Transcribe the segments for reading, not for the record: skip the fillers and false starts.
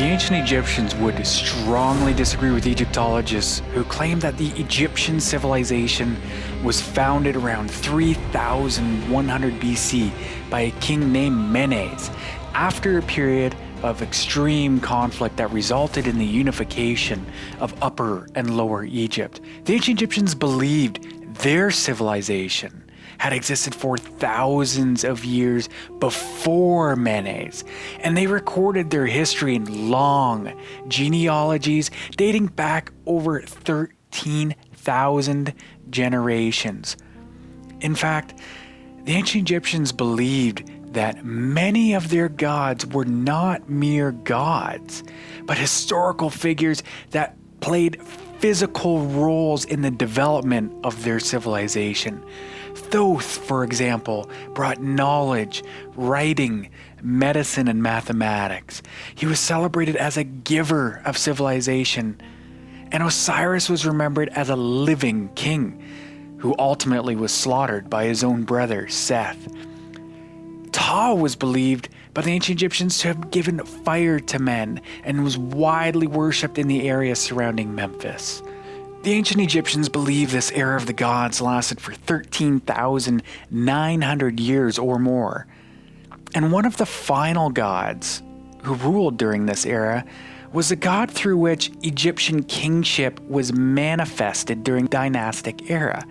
The ancient Egyptians would strongly disagree with Egyptologists who claim that the Egyptian civilization was founded around 3100 BC by a king named Menes, after a period of extreme conflict that resulted in the unification of Upper and Lower Egypt. The ancient Egyptians believed their civilization had existed for thousands of years before Menes, and they recorded their history in long genealogies dating back over 13,000 generations. In fact, the ancient Egyptians believed that many of their gods were not mere gods, but historical figures that played physical roles in the development of their civilization. Thoth, for example, brought knowledge, writing, medicine, and mathematics. He was celebrated as a giver of civilization, and Osiris was remembered as a living king who ultimately was slaughtered by his own brother, Seth. Ptah was believed by the ancient Egyptians to have given fire to men and was widely worshipped in the area surrounding Memphis. The ancient Egyptians believed this era of the gods lasted for 13,900 years or more. And one of the final gods who ruled during this era was the god through which Egyptian kingship was manifested during the dynastic era.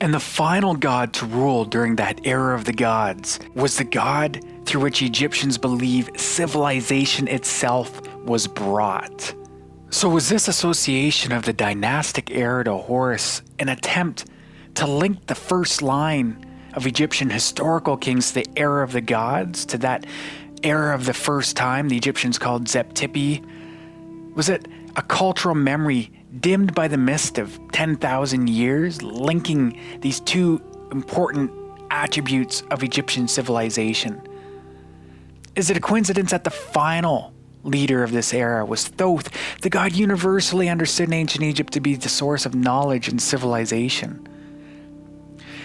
And the final god to rule during that era of the gods was the god through which Egyptians believe civilization itself was brought. So was this association of the dynastic era to Horus an attempt to link the first line of Egyptian historical kings to the era of the gods, to that era of the first time the Egyptians called Zep Tepi? Was it a cultural memory dimmed by the mist of 10,000 years, linking these two important attributes of Egyptian civilization? Is it a coincidence that the final leader of this era was Thoth, the god universally understood in ancient Egypt to be the source of knowledge and civilization?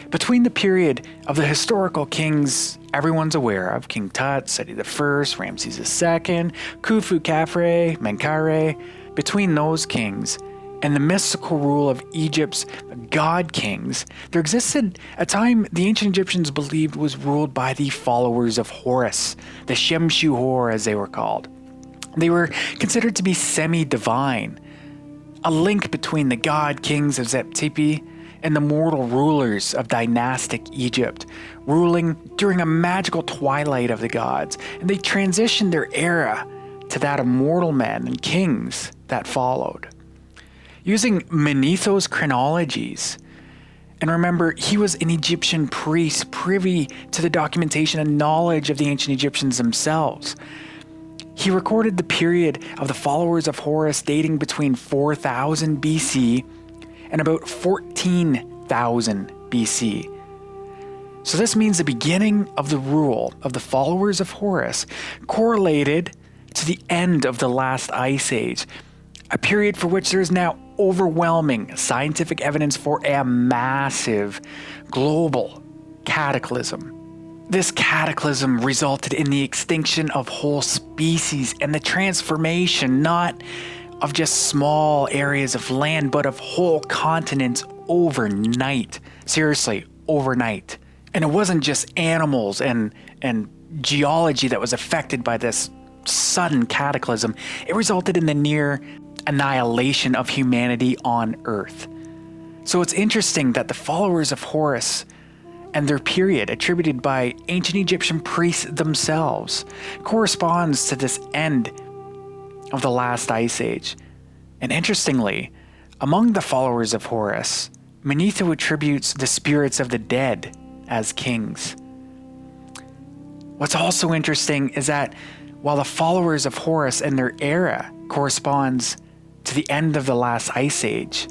Between the period of the historical kings everyone's aware of, King Tut, Seti I, Ramses II, Khufu, Khafre, Menkaure, between those kings and the mystical rule of Egypt's god kings, there existed a time the ancient Egyptians believed was ruled by the followers of Horus, the Shemshu Hor as they were called. They were considered to be semi-divine, a link between the god kings of Zep Tepi and the mortal rulers of dynastic Egypt, ruling during a magical twilight of the gods, and they transitioned their era to that of mortal men and kings that followed. Using Manetho's chronologies, and remember, he was an Egyptian priest privy to the documentation and knowledge of the ancient Egyptians themselves. He recorded the period of the followers of Horus dating between 4000 BC and about 14,000 BC. So this means the beginning of the rule of the followers of Horus correlated to the end of the last ice age, a period for which there is now overwhelming scientific evidence for a massive global cataclysm. This cataclysm resulted in the extinction of whole species and the transformation not of just small areas of land, but of whole continents overnight. Seriously, overnight. And it wasn't just animals and geology that was affected by this sudden cataclysm. It resulted in the near annihilation of humanity on Earth. So it's interesting that the followers of Horus and their period, attributed by ancient Egyptian priests themselves, corresponds to this end of the last ice age. And interestingly, among the followers of Horus, Manetho attributes the spirits of the dead as kings. What's also interesting is that while the followers of Horus and their era corresponds to the end of the last ice age,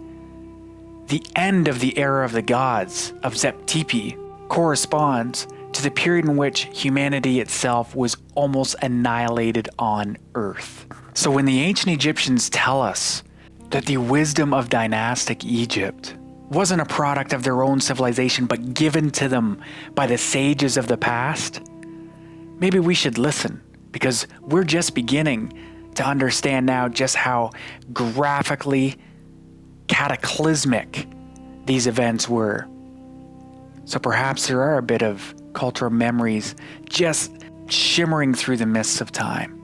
the end of the era of the gods of Zep Tepi corresponds to the period in which humanity itself was almost annihilated on Earth. So when the ancient Egyptians tell us that the wisdom of dynastic Egypt wasn't a product of their own civilization but given to them by the sages of the past, maybe we should listen, because we're just beginning to understand now just how graphically cataclysmic these events were. So perhaps there are a bit of cultural memories just shimmering through the mists of time.